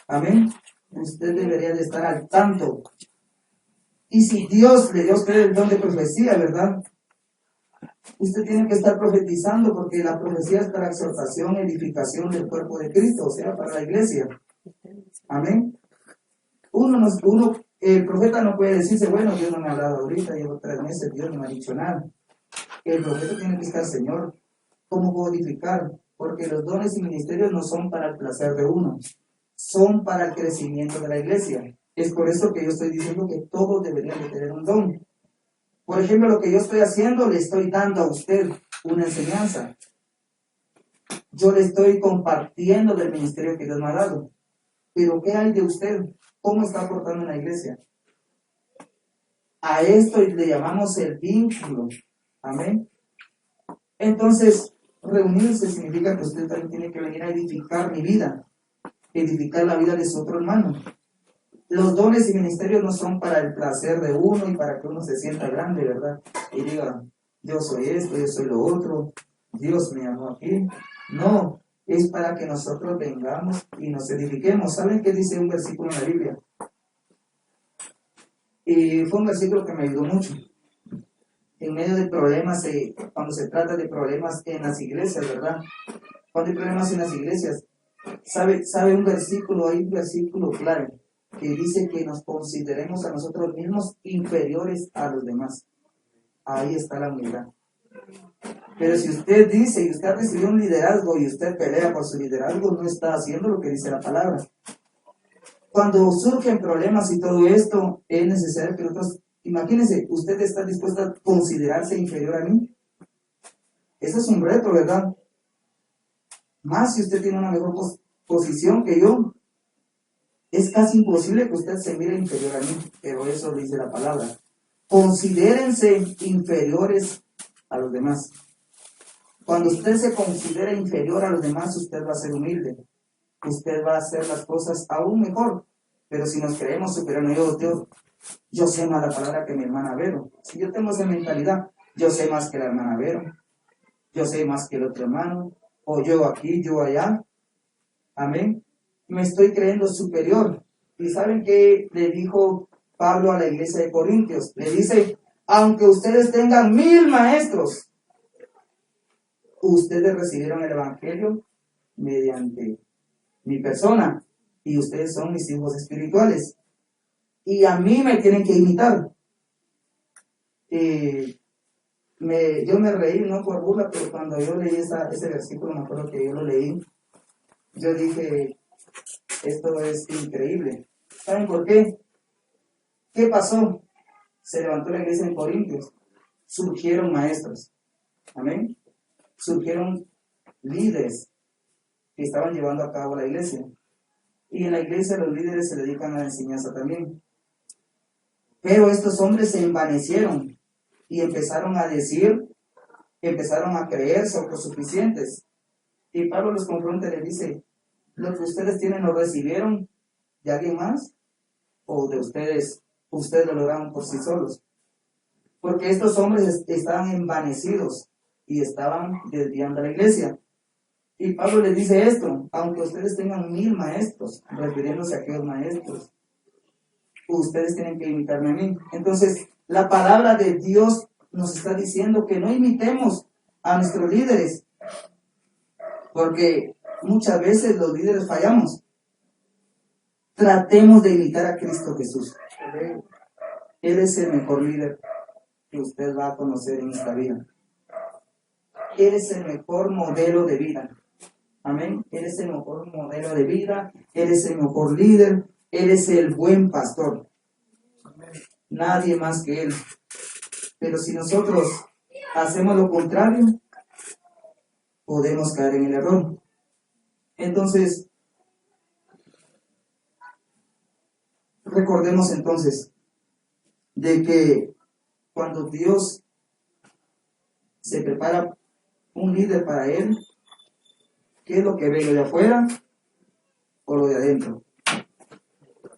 Amén. Usted debería de estar al tanto. Y si Dios le dio a usted el don de profecía, ¿verdad? Usted tiene que estar profetizando, porque la profecía es para exhortación, edificación del cuerpo de Cristo, o sea, para la iglesia. Amén. El profeta no puede decirse, bueno, Dios no me ha hablado ahorita, llevo 3 meses, Dios no me ha dicho nada. El profeta tiene que estar, Señor, ¿cómo puedo edificar? Porque los dones y ministerios no son para el placer de uno, son para el crecimiento de la iglesia. Es por eso que yo estoy diciendo que todos deberían de tener un don. Por ejemplo, lo que yo estoy haciendo, le estoy dando a usted una enseñanza. Yo le estoy compartiendo del ministerio que Dios me ha dado. Pero ¿qué hay de usted? ¿Cómo está aportando en la iglesia? A esto le llamamos el vínculo. Amén. Entonces, reunirse significa que usted también tiene que venir a edificar mi vida, edificar la vida de su otro hermano. Los dones y ministerios no son para el placer de uno y para que uno se sienta grande, ¿verdad? Y diga, yo soy esto, yo soy lo otro, Dios me amó aquí. No, es para que nosotros vengamos y nos edifiquemos. ¿Saben qué dice un versículo en la Biblia? Y fue un versículo que me ayudó mucho. En medio de problemas, cuando se trata de problemas en las iglesias, ¿verdad? Cuando hay problemas en las iglesias, ¿sabe un versículo? Hay un versículo clave que dice que nos consideremos a nosotros mismos inferiores a los demás. Ahí está la humildad. Pero si usted dice y usted ha recibido un liderazgo y usted pelea por su liderazgo, no está haciendo lo que dice la palabra. Cuando surgen problemas y todo esto, es necesario que nosotros, imagínense, ¿usted está dispuesto a considerarse inferior a mí? Ese es un reto, ¿verdad? Más si usted tiene una mejor posición que yo. Es casi imposible que usted se mire inferior a mí, pero eso dice la palabra. Considérense inferiores a los demás. Cuando usted se considera inferior a los demás, usted va a ser humilde. Usted va a hacer las cosas aún mejor. Pero si nos creemos superiores, yo sé más la palabra que mi hermana Vero. Si yo tengo esa mentalidad, yo sé más que la hermana Vero. Yo sé más que el otro hermano. O yo aquí, yo allá. Amén. Me estoy creyendo superior. ¿Y saben qué le dijo Pablo a la iglesia de Corintios? Le dice, aunque ustedes tengan 1000 maestros, ustedes recibieron el evangelio mediante mi persona y ustedes son mis hijos espirituales y a mí me tienen que imitar. Yo me reí, no por burla, pero cuando yo leí ese versículo, me acuerdo que yo lo leí, yo dije, esto es increíble. ¿Saben por qué? ¿Qué pasó? Se levantó la iglesia en Corintios. Surgieron maestros. Amén. Surgieron líderes que estaban llevando a cabo la iglesia. Y en la iglesia los líderes se dedican a la enseñanza también. Pero estos hombres se envanecieron y empezaron a decir, empezaron a creerse autosuficientes. Y Pablo los confronta y les dice, ¿lo que ustedes tienen lo recibieron de alguien más? ¿O de ustedes lo lograron por sí solos? Porque estos hombres estaban envanecidos y estaban desviando a la iglesia. Y Pablo les dice esto, aunque ustedes tengan 1000 maestros, refiriéndose a aquellos maestros, ustedes tienen que imitarme a mí. Entonces, la palabra de Dios nos está diciendo que no imitemos a nuestros líderes, porque muchas veces los líderes fallamos. Tratemos de imitar a Cristo Jesús. Él es el mejor líder que usted va a conocer en esta vida. Él es el mejor modelo de vida. Amén. Él es el mejor modelo de vida. Él es el mejor líder. Él es el buen pastor. Nadie más que Él. Pero si nosotros hacemos lo contrario, podemos caer en el error. Entonces, recordemos entonces de que cuando Dios se prepara un líder para Él, ¿qué es lo que ve? ¿Lo de afuera o lo de adentro?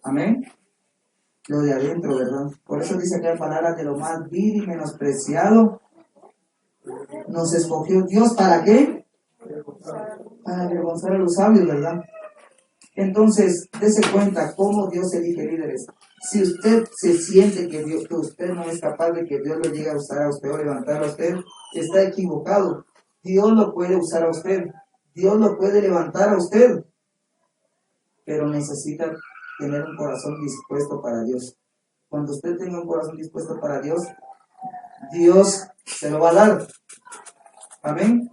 Amén. Lo de adentro, ¿verdad? Por eso dice aquella palabra, de lo más vil y menospreciado nos escogió Dios. ¿Para qué? Para avergonzar a los sabios, ¿verdad? Entonces, dése cuenta cómo Dios elige líderes. Si usted se siente que usted no es capaz de que Dios lo llegue a usar a usted o levantar a usted, está equivocado. Dios lo puede usar a usted. Dios lo puede levantar a usted. Pero necesita tener un corazón dispuesto para Dios. Cuando usted tenga un corazón dispuesto para Dios, Dios se lo va a dar. Amén.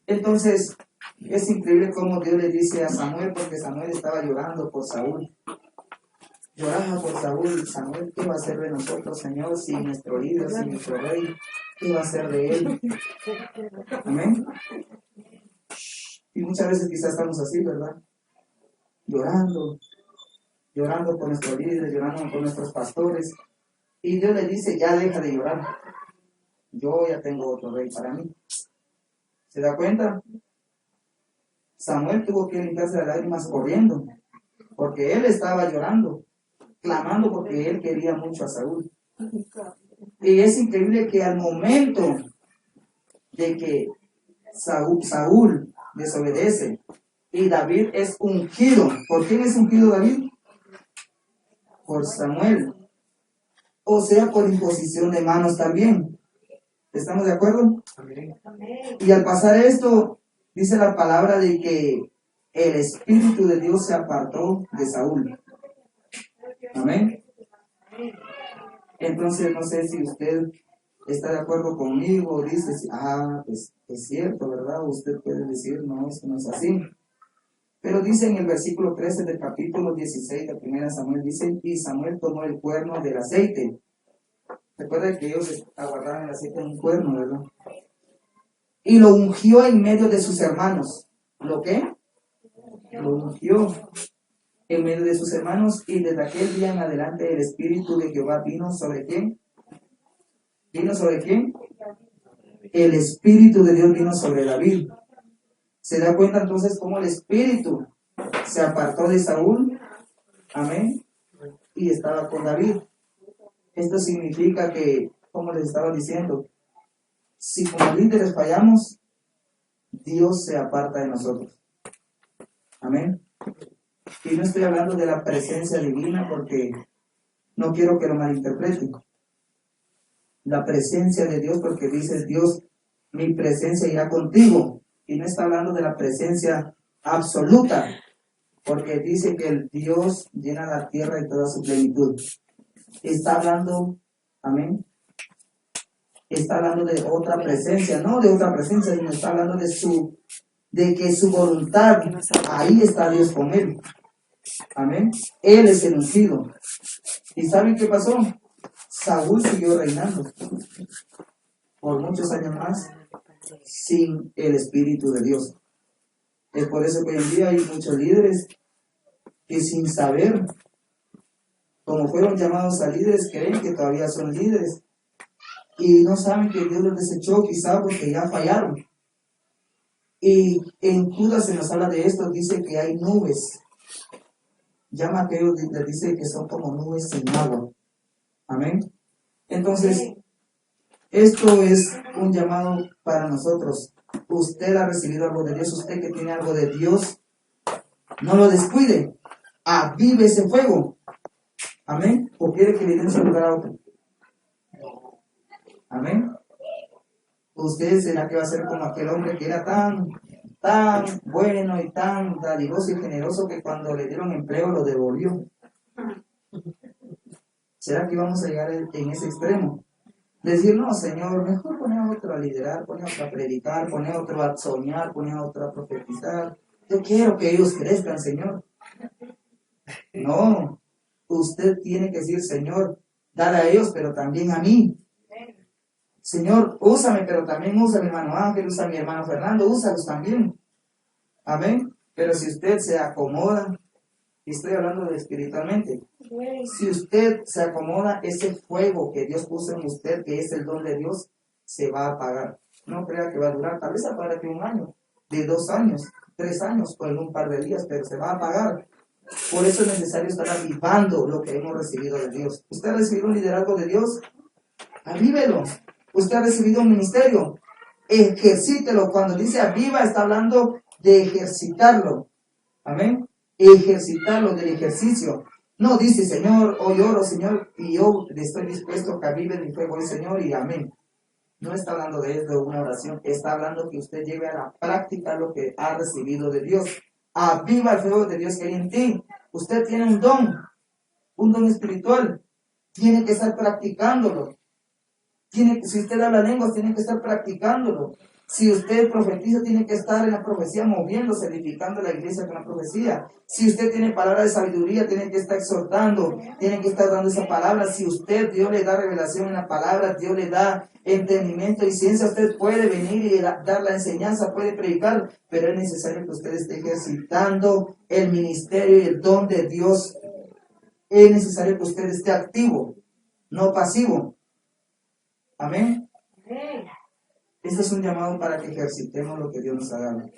Entonces, es increíble cómo Dios le dice a Samuel, porque Samuel estaba llorando por Saúl. Lloraba por Saúl. Samuel, ¿qué va a hacer de nosotros, Señor, si nuestro líder, si nuestro rey, qué va a hacer de él? Amén. Y muchas veces quizás estamos así, ¿verdad? llorando, llorando por nuestros líderes, llorando por nuestros pastores. Y Dios le dice, ya deja de llorar. Yo ya tengo otro rey para mí. ¿Se da cuenta? Samuel tuvo que limpiarse las lágrimas corriendo, porque él estaba llorando, clamando porque él quería mucho a Saúl. Y es increíble que al momento de que Saúl desobedece y David es ungido, ¿por quién es ungido David? Por Samuel. O sea, por imposición de manos también. ¿Estamos de acuerdo? Amén. Y al pasar esto, dice la palabra de que el Espíritu de Dios se apartó de Saúl. Amén. Entonces, no sé si usted está de acuerdo conmigo, o dice, pues es cierto, ¿verdad? Usted puede decir, no, eso no es así. Pero dice en el versículo 13 del capítulo 16 de 1 Samuel, dice, y Samuel tomó el cuerno del aceite. Recuerda que ellos aguardaban el aceite en un cuerno, ¿verdad? Y lo ungió en medio de sus hermanos. ¿Lo qué? Lo ungió en medio de sus hermanos, y desde aquel día en adelante el Espíritu de Jehová vino sobre ¿quién? ¿Vino sobre quién? El Espíritu de Dios vino sobre David. ¿Se da cuenta entonces cómo el Espíritu se apartó de Saúl? Amén. Y estaba con David. Esto significa que, como les estaba diciendo, si como líderes fallamos, Dios se aparta de nosotros. Amén. Y no estoy hablando de la presencia divina porque no quiero que lo malinterpreten. La presencia de Dios, porque dice Dios, mi presencia irá contigo. Y no está hablando de la presencia absoluta, porque dice que el Dios llena la tierra y toda su plenitud. Está hablando, amén, está hablando de otra presencia, no de otra presencia, sino está hablando de que su voluntad, ahí está Dios con él. Amén. Él es el ungido. ¿Y saben qué pasó? Saúl siguió reinando por muchos años más sin el Espíritu de Dios. Es por eso que hoy en día hay muchos líderes que sin saber, como fueron llamados a líderes, creen que todavía son líderes y no saben que Dios los desechó quizá porque ya fallaron. Y en Judas se nos habla de esto, dice que hay nubes. Ya Mateo les dice que son como nubes sin agua. Amén. Entonces, esto es un llamado para nosotros. Usted ha recibido algo de Dios, usted que tiene algo de Dios, no lo descuide. Avive ese fuego. Amén. ¿O quiere que le den su lugar a otro? Amén. Usted será que va a ser como aquel hombre que era tan bueno y tan dadivoso y generoso que cuando le dieron empleo lo devolvió. ¿Será que vamos a llegar en ese extremo? Decir, no, Señor, mejor poner a otro a liderar, poner a otro a predicar, poner a otro a soñar, poner a otro a profetizar. Yo quiero que ellos crezcan, Señor. No, usted tiene que decir, Señor, dale a ellos, pero también a mí. Señor, úsame, pero también usa a mi hermano Ángel, usa a mi hermano Fernando, úsalos también. Amén. Pero si usted se acomoda, y estoy hablando de espiritualmente, si usted se acomoda, ese fuego que Dios puso en usted, que es el don de Dios, se va a apagar. No crea que va a durar, tal vez apague de 1 año, de 2 años, 3 años, o en un par de días, pero se va a apagar. Por eso es necesario estar avivando lo que hemos recibido de Dios. ¿Usted ha recibido un liderazgo de Dios? Avívelo. ¿Usted ha recibido un ministerio? Ejercítelo. Cuando dice aviva, está hablando de ejercitarlo. Amén. Ejercitarlo, del ejercicio. No dice, Señor, hoy oro, Señor, y yo estoy dispuesto a que avive mi fuego hoy, Señor, y amén. No está hablando de esto, de una oración. Está hablando que usted lleve a la práctica lo que ha recibido de Dios. Aviva el fuego de Dios que hay en ti. Usted tiene un don espiritual. Tiene que estar practicándolo. Si usted habla lenguas, tiene que estar practicándolo. Si usted profetiza, tiene que estar en la profecía, moviéndose, edificando la iglesia con la profecía. Si usted tiene palabra de sabiduría, tiene que estar exhortando, tiene que estar dando esa palabra. Si Dios le da revelación en la palabra, Dios le da entendimiento y ciencia, usted puede venir y dar la enseñanza, puede predicar, pero es necesario que usted esté ejercitando el ministerio y el don de Dios. Es necesario que usted esté activo, no pasivo. Amén. Este es un llamado para que ejercitemos lo que Dios nos ha dado.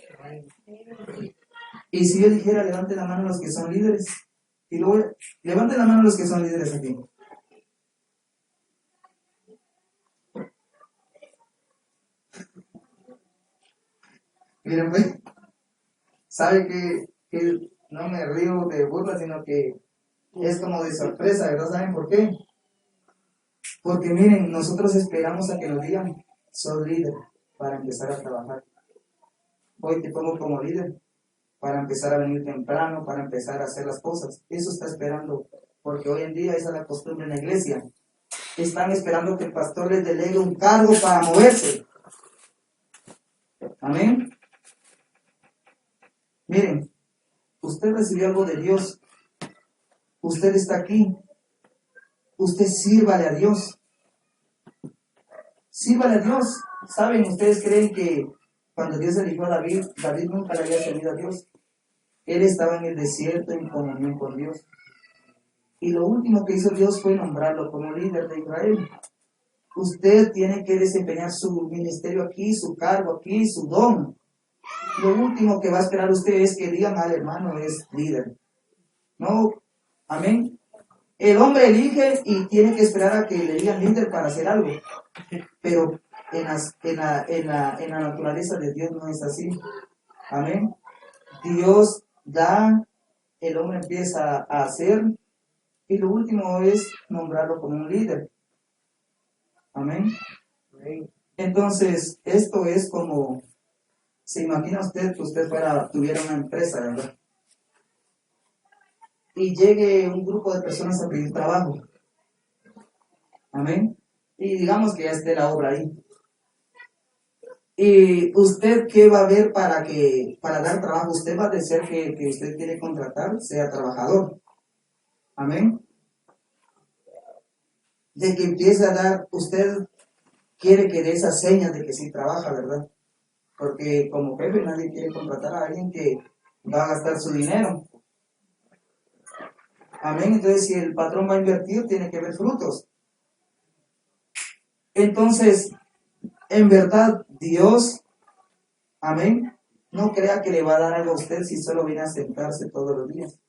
Y si yo dijera, levanten la mano los que son líderes. Y luego, levanten la mano los que son líderes aquí. Miren, pues, sabe que no me río de burla, sino que es como de sorpresa, ¿verdad? ¿Saben por qué? Porque miren, nosotros esperamos a que nos digan, sos líder, para empezar a trabajar. Hoy te pongo como líder, para empezar a venir temprano, para empezar a hacer las cosas. Eso está esperando, porque hoy en día esa es la costumbre en la iglesia. Están esperando que el pastor les delegue un cargo para moverse. Amén. Miren, usted recibió algo de Dios. Usted está aquí. Usted sírvale a Dios. Sírvale a Dios. ¿Saben? ¿Ustedes creen que cuando Dios eligió a David, David nunca le había servido a Dios? Él estaba en el desierto en comunión con Dios. Y lo último que hizo Dios fue nombrarlo como líder de Israel. Usted tiene que desempeñar su ministerio aquí, su cargo aquí, su don. Lo último que va a esperar usted es que digan al hermano es líder. No, amén. El hombre elige y tiene que esperar a que le digan líder para hacer algo. Pero en la naturaleza de Dios no es así. Amén. Dios da, el hombre empieza a hacer y lo último es nombrarlo como un líder. Amén. Entonces, esto es como, se imagina usted que usted tuviera una empresa, ¿verdad? Y llegue un grupo de personas a pedir trabajo. Amén. Y digamos que ya esté la obra ahí. ¿Y usted qué va a ver para dar trabajo? Usted va a decir que usted quiere contratar, sea trabajador. Amén. De que empiece a dar, usted quiere que dé esas señas de que sí trabaja, ¿verdad? Porque como jefe nadie quiere contratar a alguien que va a gastar su dinero. Amén. Entonces, si el patrón va a invertir, tiene que ver frutos. Entonces, en verdad, Dios, amén, no crea que le va a dar algo a usted si solo viene a sentarse todos los días.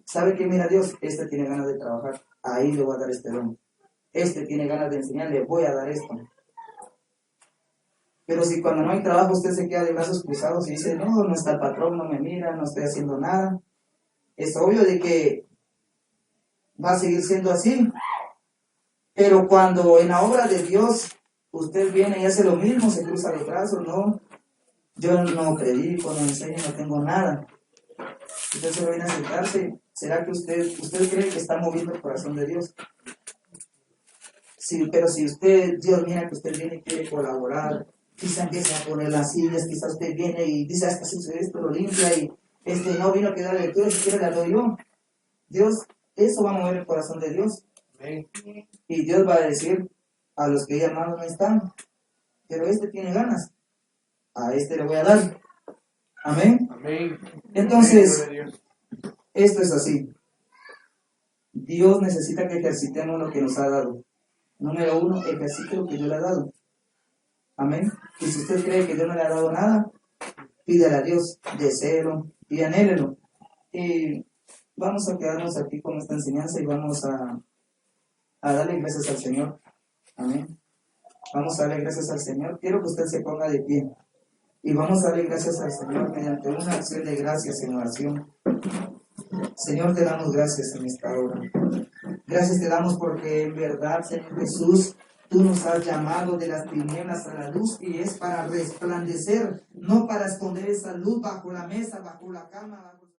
¿Sabe qué? Mira Dios, este tiene ganas de trabajar, ahí le voy a dar este don. Este tiene ganas de enseñar, le voy a dar esto. Pero si cuando no hay trabajo usted se queda de brazos cruzados y dice, no está el patrón, no me mira, no estoy haciendo nada, es obvio de que va a seguir siendo así. Pero cuando en la obra de Dios usted viene y hace lo mismo, se cruza los brazos, no, yo no predico, no enseño, no tengo nada. Usted solo viene a sentarse. ¿Será que usted cree que está moviendo el corazón de Dios? Sí, pero si Dios mira que usted viene y quiere colaborar, quizá empieza a poner las sillas, quizá usted viene y dice, hasta sucede esto, lo limpia y no vino a quedar lectura, si quiere la doy yo. Dios, eso va a mover el corazón de Dios. Y Dios va a decir, a los que llamados no están, pero tiene ganas, a le voy a dar. Amén. Amén. Entonces, esto es así. Dios necesita que ejercitemos lo que nos ha dado. Número 1, ejercite lo que Dios le ha dado. Amén. Y si usted cree que Dios no le ha dado nada, pídale a Dios, deséelo y anhélelo. Y vamos a quedarnos aquí con esta enseñanza y vamos a darle gracias al Señor. Amén. Vamos a darle gracias al Señor. Quiero que usted se ponga de pie. Y vamos a darle gracias al Señor mediante una acción de gracias en oración. Señor, te damos gracias en esta hora. Gracias te damos porque en verdad, Señor Jesús, tú nos has llamado de las tinieblas a la luz y es para resplandecer, no para esconder esa luz bajo la mesa, bajo la cama, bajo